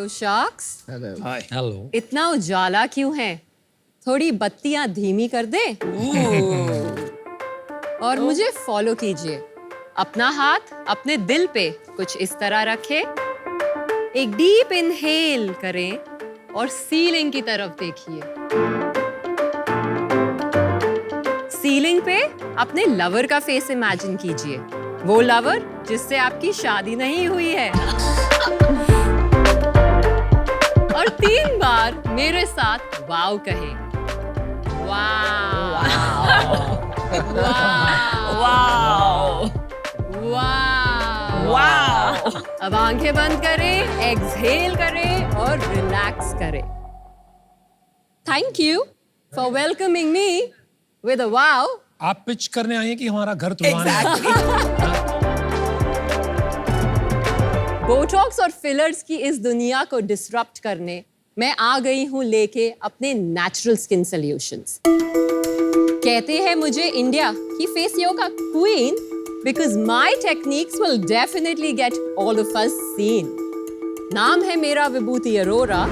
Hello sharks. Hi hello. इतना उजाला क्यों है? थोड़ी बत्तियां धीमी कर दे। और मुझे फॉलो कीजिए। अपना हाथ अपने दिल पे कुछ इस तरह रखें। एक डीप इनहेल करें और सीलिंग की तरफ देखिए। सीलिंग पे अपने लवर का फेस इमेजिन कीजिए। वो लवर जिससे आपकी शादी नहीं हुई है। और 3 बार मेरे साथ वाव कहें। वाव वाव वाव वाव। अब आंखें बंद करें, एक्सहेल करें और रिलैक्स करें। Thank you for welcoming me with a wow. आप पिच करने आए हैं कि हमारा घर तुड़वाना बोटॉक्स और फिलर्स की इस दुनिया को डिसरप्ट करने मैं आ गई हूँ लेके अपने नेचुरल स्किन सॉल्यूशंस। कहते हैं मुझे इंडिया की face yoga queen because my techniques will definitely get all of us seen. नाम है मेरा विभूति अरोरा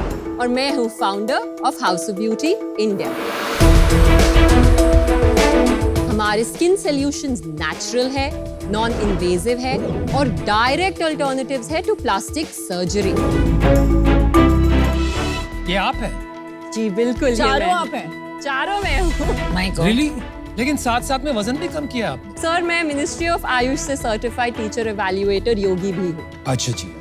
और मैं हूँ founder of house of beauty India. हमारे स्किन सॉल्यूशंस नेचुरल है, नॉन इन्वेजिव है और डायरेक्ट अल्टरनेटिव्स है टू प्लास्टिक सर्जरी। ये आप है? जी बिल्कुल। चारों आप हैं? चारों मैं हूँ। My God. रियली? लेकिन साथ में वजन भी कम किया आपने। सर मैं मिनिस्ट्री ऑफ आयुष से सर्टिफाइड टीचर इवैल्यूएटर योगी भी हूँ। अच्छा जी।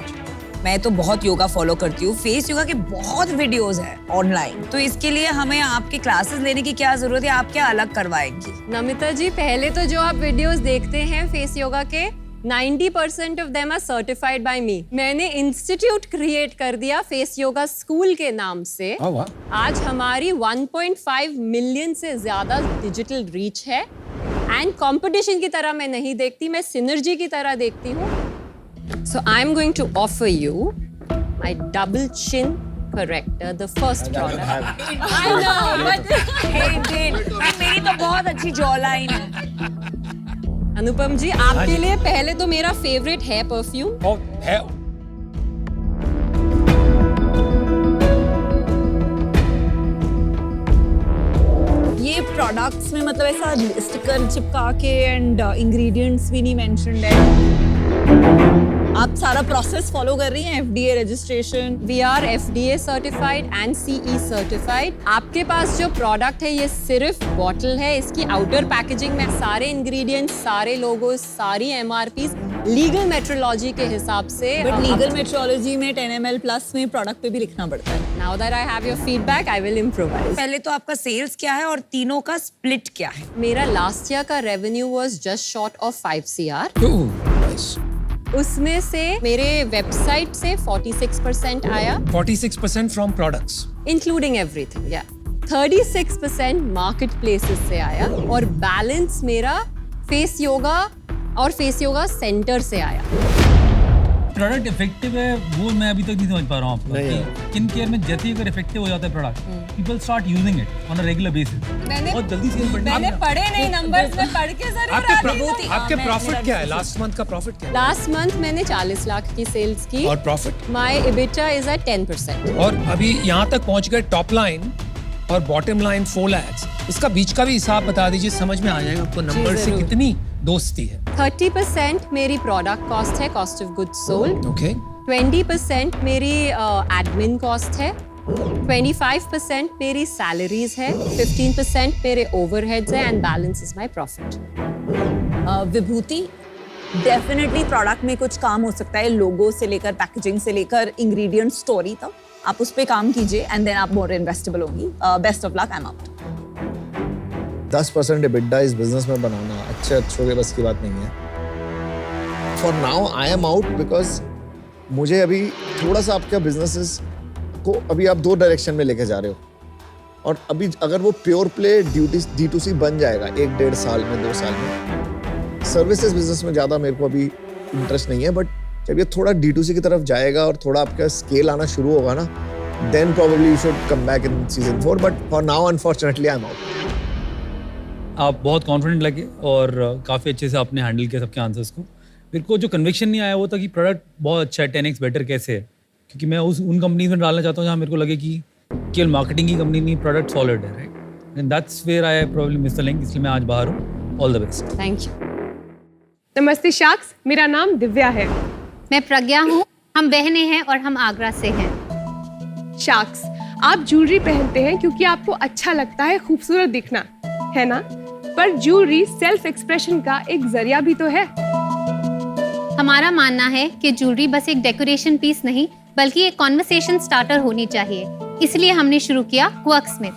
मैं तो बहुत योगा फॉलो करती हूँ। फेस योगा के बहुत वीडियोस हैं ऑनलाइन, तो इसके लिए हमें आपके क्लासेस लेने की क्या जरूरत है? आप क्या अलग करवाएंगी? नमिता जी, पहले तो जो आप वीडियोस देखते हैं फेस योगा के 90% of them are certified by me. मैंने इंस्टीट्यूट क्रिएट कर दिया फेस योगा स्कूल के नाम से। आज हमारी 1.5 मिलियन से ज्यादा डिजिटल रीच है। एंड कंपटीशन की तरह मैं नहीं देखती, मैं सिनर्जी की तरह देखती हूँ। So I'm going to offer you my double chin corrector, the first product. I know, but मेरी तो बहुत अच्छी जॉ लाइन है। अनुपम जी, आपके लिए पहले तो मेरा फेवरेट है परफ्यूम। है। ये प्रोडक्ट्स में मतलब ऐसा स्टिकर चिपका के एंड इंग्रेडिएंट्स भी नहीं मेंशन्ड है। आप सारा प्रोसेस फॉलो कर रही हैं? FDA registration. We are FDA certified and CE certified। आपके पास जो प्रोडक्ट है ये सिर्फ बॉटल है। इसकी आउटर पैकेजिंग में सारे इंग्रेडिएंट्स, सारे लोगोस, सारी MRPs लीगल मेट्रोलॉजी के हिसाब से। बट लीगल मेट्रोलॉजी में 10 ml प्लस में प्रोडक्ट पे भी लिखना पड़ता है। Now that I have your feedback, I will improvise। पहले तो आपका सेल्स क्या है और तीनों का स्प्लिट क्या है? मेरा लास्ट ईयर का revenue was just short of 5 CR। उसमें से मेरे वेबसाइट से 46% आया। 46% फ्रॉम प्रोडक्ट्स इंक्लूडिंग एवरीथिंग, या 36% मार्केट प्लेसेस से आया और बैलेंस मेरा फेस योगा और फेस योगा सेंटर से आया। प्रोडक्ट इफेक्टिव है वो मैं अभी तक नहीं समझ पा रहा हूँ आपको। स्किन केयर में जैसे ही अगर इफेक्टिव हो जाता है product, people start using it on a regular basis. बहुत जल्दी सेल बढ़ने मैंने पढ़े नहीं नंबर्स में पढ़ के जरूर आपके प्रॉफिट क्या है? लास्ट मंथ का प्रॉफिट क्या है? लास्ट मंथ मैंने 40 लाख की सेल्स की और profit? My EBITDA is at 10%। और अभी यहाँ तक पहुँच गए, टॉप लाइन और बॉटम लाइन 4 lakhs। इसका बीच का भी हिसाब बता दीजिए, समझ में आ जाएगा आपको नंबर से कितनी दोस्ती है। 30% मेरी प्रोडक्ट कॉस्ट है, cost of goods sold. Okay. 20% मेरी एडमिन कॉस्ट है। 25% मेरी सैलरीज है। 15% मेरे ओवरहेड्स है and balance is my profit. Vibhuti, definitely product में कुछ काम हो सकता है, लोगो से लेकर पैकेजिंग से लेकर इंग्रेडिएंट स्टोरी तक। आप उस पे काम कीजिए एंड देन आप मोर इन्वेस्टेबल होंगी। Best of luck, I am out. 10% EBITDA इस बिजनेस में बनाना अच्छों के बस की बात नहीं है। For now I am out because मुझे अभी थोड़ा सा आपके बिजनेसेस को अभी आप 2 डायरेक्शन में लेके जा रहे हो और अभी अगर वो प्योर प्ले D2C बन जाएगा 1-1.5 साल में, 2 साल में, सर्विसेज बिजनेस में ज़्यादा मेरे को अभी इंटरेस्ट नहीं है। बट जब ये थोड़ा D2C की तरफ जाएगा और थोड़ा आपका स्केल आना शुरू होगा ना, then probably you should come back in season 4, but for now unfortunately I'm out। आप बहुत कॉन्फिडेंट लगे और काफ़ी अच्छे से आपने हैंडल किया सबके आंसर्स को। मेरे को जो कन्विक्शन नहीं आया वो था कि प्रोडक्ट बहुत अच्छा है, 10x बेटर कैसे है। क्योंकि मैं उन कंपनीज में डालना चाहता हूँ जहाँ मेरे को लगे कि केवल मार्केटिंग की कंपनी नहीं, प्रोडक्ट सॉलिड है, right? And that's where I probably miss the link, इसलिए मैं आज बाहर हूँ। All the best. Thank you. नमस्ते शाक्स, मेरा नाम दिव्या है। मैं प्रज्ञा हूँ, हम बहनें हैं और हम आगरा से हैं। शाक्स, आप ज्वेलरी पहनते हैं क्योंकि आपको अच्छा लगता है खूबसूरत दिखना, है ना? पर ज्वेलरी सेल्फ एक्सप्रेशन का एक जरिया भी तो है। हमारा मानना है कि ज्वेलरी बस एक डेकोरेशन पीस नहीं बल्कि एक कॉन्वर्सेशन स्टार्टर होनी चाहिए, इसलिए हमने शुरू किया क्वर्कस्मिथ।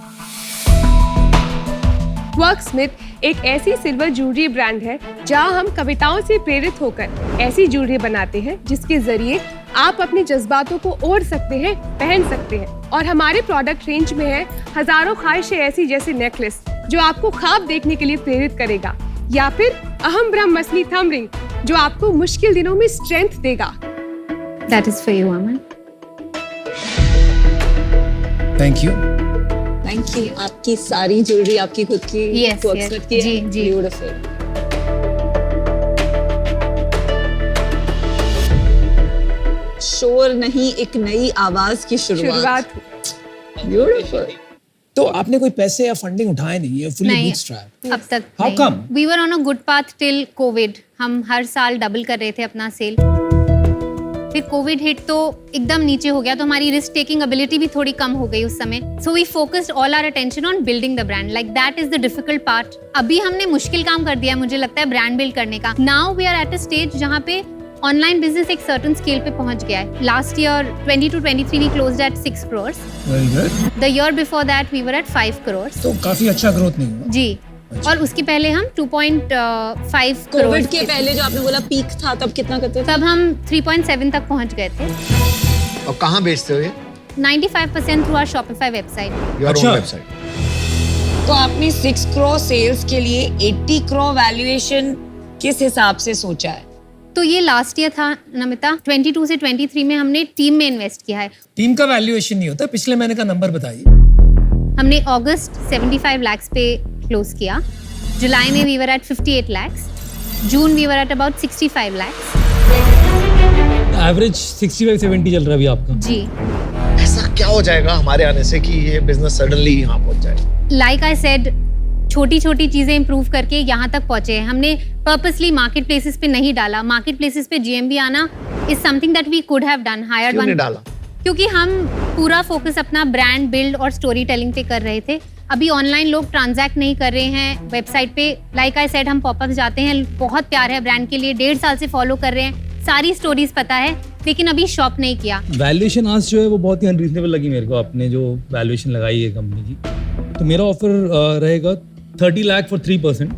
क्वर्कस्मिथ एक ऐसी सिल्वर ज्वेलरी ब्रांड है जहां हम कविताओं से प्रेरित होकर ऐसी ज्वेलरी बनाते हैं जिसके जरिए आप अपने जज्बातों को ओढ़ सकते हैं, पहन सकते हैं। और हमारे प्रोडक्ट रेंज में है हजारों ख्वाहिशें ऐसी, जैसे नेकलेस जो आपको ख्वाब देखने के लिए प्रेरित करेगा, या फिर अहम ब्रह्मस्मी थंब रिंग जो आपको मुश्किल दिनों में स्ट्रेंथ देगा। That is for you, Aman. Thank you. Thank you. आपकी सारी ज्वेलरी आपकी खुद की Yes, क्वर्कस्मिथ yes. की है। जी, जी। ब्यूटीफुल। शोर नहीं, एक नई आवाज की शुरुआत। ब्यूटीफुल। तो आपने कोई पैसे या फंडिंग उठाए नहीं है, फुली नहीं, बूटस्ट्रैप? अब तक How नहीं। come? We were on a good path till COVID. हम हर साल डबल कर रहे थे अपना सेल। फिर कोविड हिट तो एकदम नीचे हो गया, तो हमारी रिस्क टेकिंग एबिलिटी भी थोड़ी कम हो गई उस समय। So we focused all our attention on building the brand, like that is the difficult part. अभी हमने मुश्किल काम कर दिया है, मुझे लगता है, ब्रांड बिल्ड करने का। Now we are at a stage जहाँ पे ऑनलाइन बिजनेस एक सर्टेन स्केल पे पहुंच गया है। Last year 22-23 we closed at 6 crores। Very good. The year before that we were at 5 crores। तो काफी अच्छा ग्रोथ नहीं हुआ। जी, और उसके पहले हम 2.5 कोविड crores के पहले जो आपने बोला पीक था, तब कितना करते थे? तब हम 3.7 तक पहुंच गए थे। और कहाँ बेचते हो ये? 95% through our Shopify website. Your अच्छा। Own website. तो आपने 6 करोड़ सेल्स के लिए 80 करोड़ वैल्यूएशन किस हिसाब से सोचा है? तो ये लास्ट ईयर था नमिता। 22 से 23 में हमने टीम में इन्वेस्ट किया है। टीम का वैल्यूएशन नहीं होता, पिछले महीने का नंबर बताइए। हमने अगस्त 75 lakhs पे क्लोज किया। जुलाई में we were at 58 lakhs। June we were at about 65 lakhs। Average 65-70 चल रहा है अभी आपका। जी, ऐसा क्या हो जाएगा हमारे आने से कि ये बिजनेस सडनली यहाँ पहुंच जाए? लाइक आई सेड, छोटी छोटी चीजें इंप्रूव करके यहाँ तक पहुंचे हैं। हमने पर्पसली मार्केट प्लेसेस पे नहीं डाला। मार्केट प्लेसेस पे GMV आना is something that we could have done, hired क्यों नहीं वन। डाला? क्योंकि हम पूरा फोकस अपना ब्रांड बिल्ड और स्टोरी टेलिंग पे कर रहे थे। अभी ऑनलाइन लोग ट्रांजैक्ट नहीं कर रहे हैं वेबसाइट पे। लाइक आई सेड, हम पॉपअप जाते हैं, बहुत प्यार है ब्रांड के लिए, 1.5 साल से फॉलो कर रहे हैं, सारी स्टोरीज पता है, लेकिन अभी शॉप नहीं किया। वैल्यूएशन आज जो है वो बहुत ही अनरीजनेबल लगी मेरे को, आपने जो वैल्यूएशन लगाई है कंपनी की। तो मेरा ऑफर रहेगा 30 lakh for 3%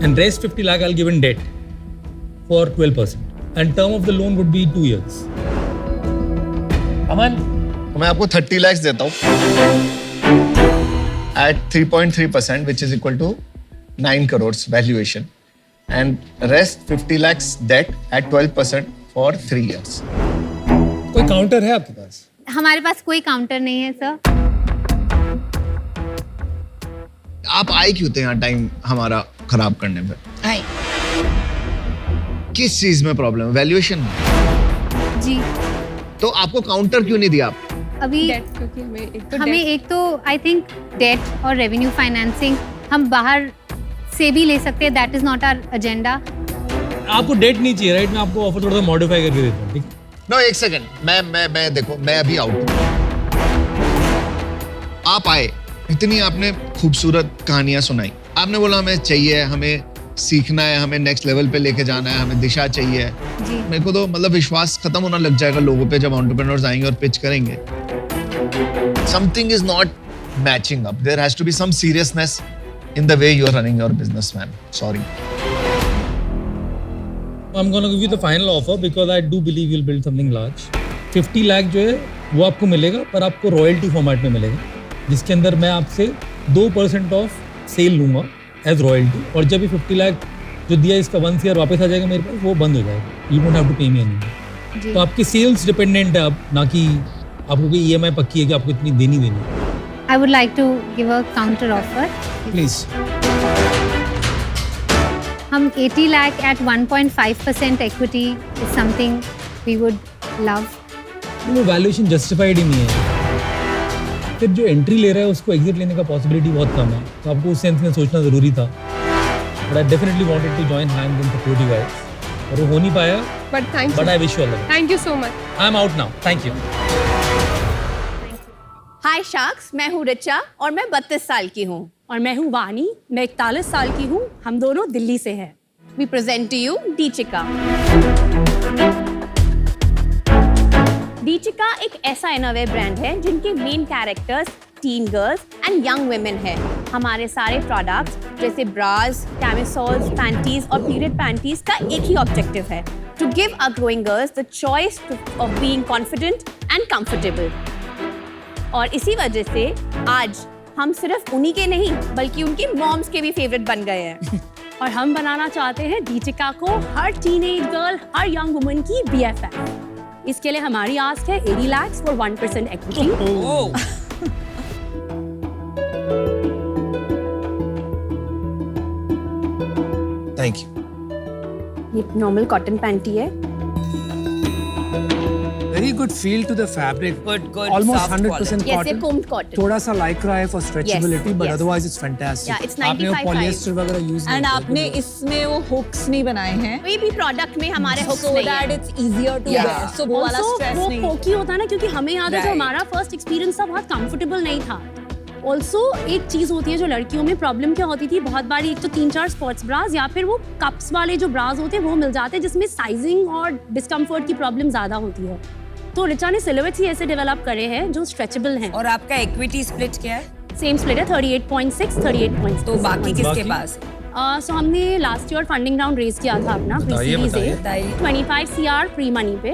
and rest 50 lakh I'll give in debt for 12% and term of the loan would be 2 years. अमन, तो मैं आपको 30 lakhs देता हूँ at 3.3%, which is equal to 9 crores valuation, and rest 50 lakhs debt at 12% for 3 years. कोई counter है आपके पास? हमारे पास कोई काउंटर नहीं है सर। आप आए क्यों थे यहाँ टाइम हमारा खराब करने पे? हाय, किस चीज में प्रॉब्लम है? वैल्यूएशन? जी, तो आपको काउंटर क्यों नहीं दिया आप? अभी Debt, क्योंकि हमें एक तो आई थिंक डेट और रेवेन्यू फाइनेंसिंग हम बाहर से भी ले सकते हैं, that is not our agenda. आपको डेट नहीं चाहिए, राइट? मैं आपको ऑफर थोड़ा सा मॉडिफाई करके देता हूँ, ठीक? नो, एक सेकंड, मैं देखो, मैं अभी आउट हूँ। आप आए, इतनी आपने खूबसूरत कहानियां सुनाई, आपने बोला हमें चाहिए, हमें सीखना है, हमें नेक्स्ट लेवल पे लेके जाना है, हमें दिशा चाहिए। जी, मेरे को तो मतलब विश्वास खत्म होना लग जाएगा लोगों पे जब एंटरप्रेन्योर्स आएंगे और पिच करेंगे। Something is not matching up, there has to be some seriousness in the way you are running your business, man. Sorry. I'm going to give you the final offer because I do believe you'll build something large. 50 lakh जो है वो आपको मिलेगा, पर आपको royalty format में मिलेगा, जिसके अंदर मैं आपसे 2% ऑफ सेल लूंगा एज रॉयल्टी। और जब ये 50 लाख जो दिया इसका 1 ईयर वापस आ जाएगा मेरे पास, वो बंद हो जाएगा। यू डोंट हैव टू पे मी एनीमोर। तो आपकी सेल्स डिपेंडेंट है अब, ना कि आपको कोई EMI पक्की है कि आपको इतनी देनी है। I would like to give a counter offer. Please. हम 80 lakh at 1.5% equity is something we would love. वो वैल्यूएशन जस्टिफाइड ही नहीं है। फिर जो एंट्री ले रहा है उसको एग्जिट लेने का पॉसिबिलिटी बहुत कम है, तो आपको उस सेंस में सोचना ज़रूरी था। But I definitely wanted to join hands and support you guys, और वो हो नहीं पाया। But thank but you, I wish you all the best. Thank you so much. I am out now, thank you. Hi sharks, मैं हूँ रिचा और मैं 32 साल की हूँ। और मैं हूँ वानी, मैं 41 साल की हूँ। हम दोनों दिल्ली से हैं। We present to you D'chica. D'chica एक ऐसा इनोवेटिव ब्रांड है जिनके main characters teen girls and young women हैं। हमारे सारे प्रोडक्ट्स जैसे ब्रास, कैमिसोल्स, पैंटीज और पीरियड पैंटीज का एक ही ऑब्जेक्टिव है, to give our growing girls the choice of being confident and comfortable. और इसी वजह से आज हम सिर्फ उन्हीं के नहीं बल्कि उनकी मॉम्स के भी फेवरेट बन गए हैं। और हम बनाना चाहते हैं डीचिका को हर टीनेज गर्ल, हर यंग वुमन की BFF। इसके लिए हमारी आस्क है 80 lakhs for 1% equity। Thank you. ये नॉर्मल कॉटन पैंटी है। Very good feel to the fabric. Good, Almost soft 100% Yes, ये cotton. combed cotton. थोड़ा सा lycra है for stretchability, Yes, but yes. otherwise it's fantastic. Yeah, it's आपने वो 95 polyester वगैरह use नहीं एंड किया, आपने good. इसमें वो हुक्स नहीं बनाए हैं कोई भी प्रोडक्ट में हमारे हुक्स so नहीं that है। it's easier to Yeah. wear, so वो वाला Also, स्ट्रेस वो नहीं। पोकी होता है ना, क्योंकि हमें याद है जो Right. हमारा फर्स्ट एक्सपीरियंस था बहुत कंफर्टेबल नहीं था। ऑल्सो एक चीज होती है जो लड़कियों में प्रॉब्लम क्या होती थी, बहुत बारी एक तो 3-4 स्पोर्ट्स ब्रास या फिर वो कप्स वाले जो ब्रास होते हैं वो मिल जाते हैं जिसमें साइजिंग और डिस्कम्फर्ट की प्रॉब्लम ज्यादा होती है। तो रिचा ने सिलुएट्स ही ऐसे डेवलप करे हैं जो स्ट्रेचेबल हैं। और आपका इक्विटी स्प्लिट क्या है? सेम स्प्लिट है 38.6, 38.6। तो बाकी किसके बाकी? पास? सो हमने last year funding round raise किया था अपना बताइए, प्री-सीरीज बताइए। 25 CR प्री मनी पे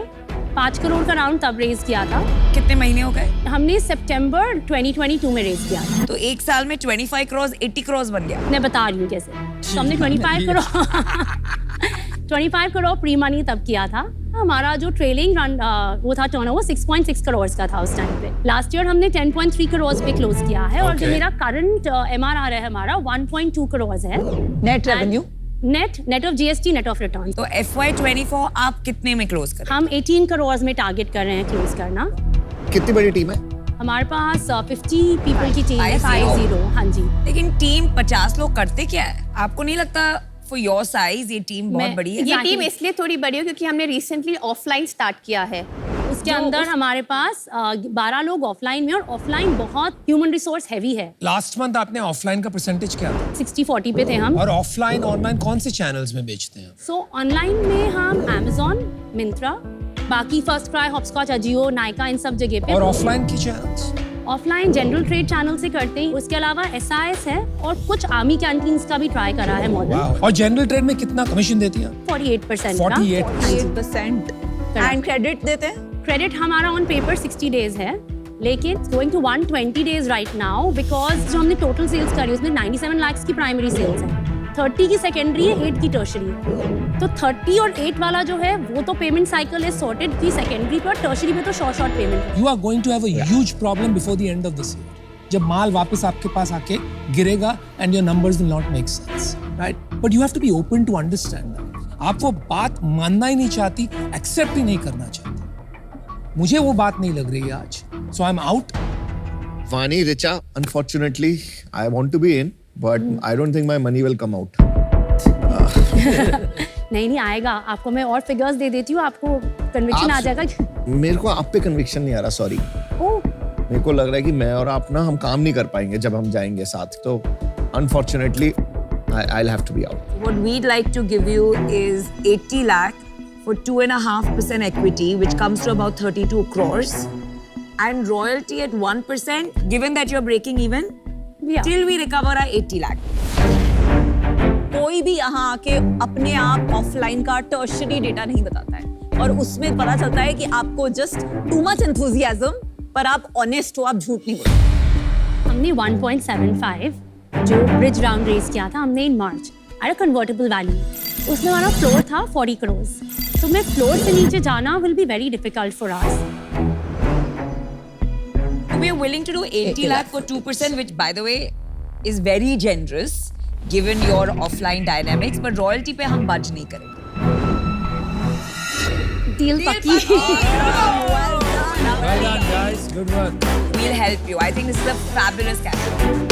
5 करोड़ का राउंड तब रेज किया था। कितने महीने हो गए? हमने सितंबर 2022 में रेज किया था। तो एक साल में 25 करोड़ 80 करोड़ बन गया। मैं बता रही हूँ कैसे। तो हमने 25 करोड़ 25 करोड़ प्री मनी तब किया था। हमारा जो ट्रेलिंग रन वो था टर्नओवर 6.6 करोड़ का था उस टाइम पे। लास्ट ईयर हमने 10.3 करोड़ पे क्लोज किया है और जो Okay. मेरा करंट MRR है हमारा 1.2 करोड़ है। Net revenue net of GST, net of return. तो FY24 आप कितने में क्लोज करें? हम 18 करोड़ में टारगेट कर रहे हैं क्लोज करना। कितनी बड़ी टीम है? हमारे पास 50 पीपल की टीम है, 50? 50। हाँ जी। लेकिन टीम 50 लोग करते क्या है? आपको नहीं लगता फॉर योर साइज ये टीम बहुत मैं- बड़ी है? ये Exactly. टीम इसलिए थोड़ी बड़ी है क्योंकि हमने रिसेंटली ऑफलाइन स्टार्ट किया है। उसके अंदर हमारे पास 12 लोग ऑफलाइन में, और ऑफलाइन बहुत ह्यूमन रिसोर्स हैवी है। लास्ट मंथ आपने ऑफलाइन का परसेंटेज क्या था? 60-40 पे थे हम। और ऑफलाइन ऑनलाइन कौन से चैनल्स में बेचते हैं? सो ऑनलाइन में हम Amazon, मिंत्रा, बाकी फर्स्ट क्राई, हॉपस्कॉच, अजियो, नायका, इन सब जगह पे। और ऑफलाइन के channels? Offline general trade channel से करते हैं। उसके अलावा SIS है और कुछ आर्मी कैंटीन्स का भी ट्राई करा है मॉडल। वाओ। और जनरल ट्रेड में कितना कमीशन देती हैं? 48% का। 48%। 8% एंड क्रेडिट देते हैं। क्रेडिट हमारा ऑन पेपर 60 डेज है, लेकिन going to 120 days right now, because जो हमने टोटल सेल्स करी उसमें 97 लाख की प्राइमरी सेल्स है, 30 की सेकेंडरी है, 8 की टर्शरी है। तो 30 और 8 वाला जो है वो तो पेमेंट साइकिल है सॉर्टेड की सेकेंडरी पे, और टर्शरी पे तो शॉर्ट पेमेंट है। You are going to have a huge problem before the end of this year. जब माल वापस आपके पास आके गिरेगा and your numbers will not make sense, right? But you have to be open to understand that. आप वो बात मानना ही नहीं चाहती, accept ही नहीं करना चाहती। मुझे वो बात नहीं लग रही है आज, so I'm out. Vani, Richa, unfortunately, I want to be in, but I don't think my money will come out. नहीं आएगा, आपको मैं और फिगर्स दे देती हूँ, आपको कन्विक्शन आ जाएगा। मेरे को आप पे कन्विक्शन नहीं आ रहा, सॉरी। ओह, मेरे को लग रहा है कि मैं और आप ना हम काम नहीं कर पाएंगे जब हम जाएंगे साथ, तो unfortunately I'll have to be out. What we'd like to give you is 80 lakh for 2.5% equity, which comes to about 32 crores, and royalty at 1%, given that you're breaking even, Yeah. till we recover our 80 lakh. कोई भी यहाँ आके अपने आप offline का tertiary data नहीं बताता है, और उसमें पता चलता है कि आपको जस्ट टू मच एंथुजियाज्म, पर आप ऑनेस्ट हो, आप झूठ नहीं बोलते। हमने 1.75 जो ब्रिज राउंड रेस किया था हमने इन March at a convertible value. उसमें हमारा फ्लोर था 40 करोड़। तो मैं फ्लोर से नीचे जाना will be very difficult for us. We are willing to do 80 lakh for 2%, which by the way is very generous given your offline dynamics, but royalty पे हम budge नहीं करेंगे। डील पक्की। Well done. Well done, guys. Good work. We'll help you. I think this is a fabulous category.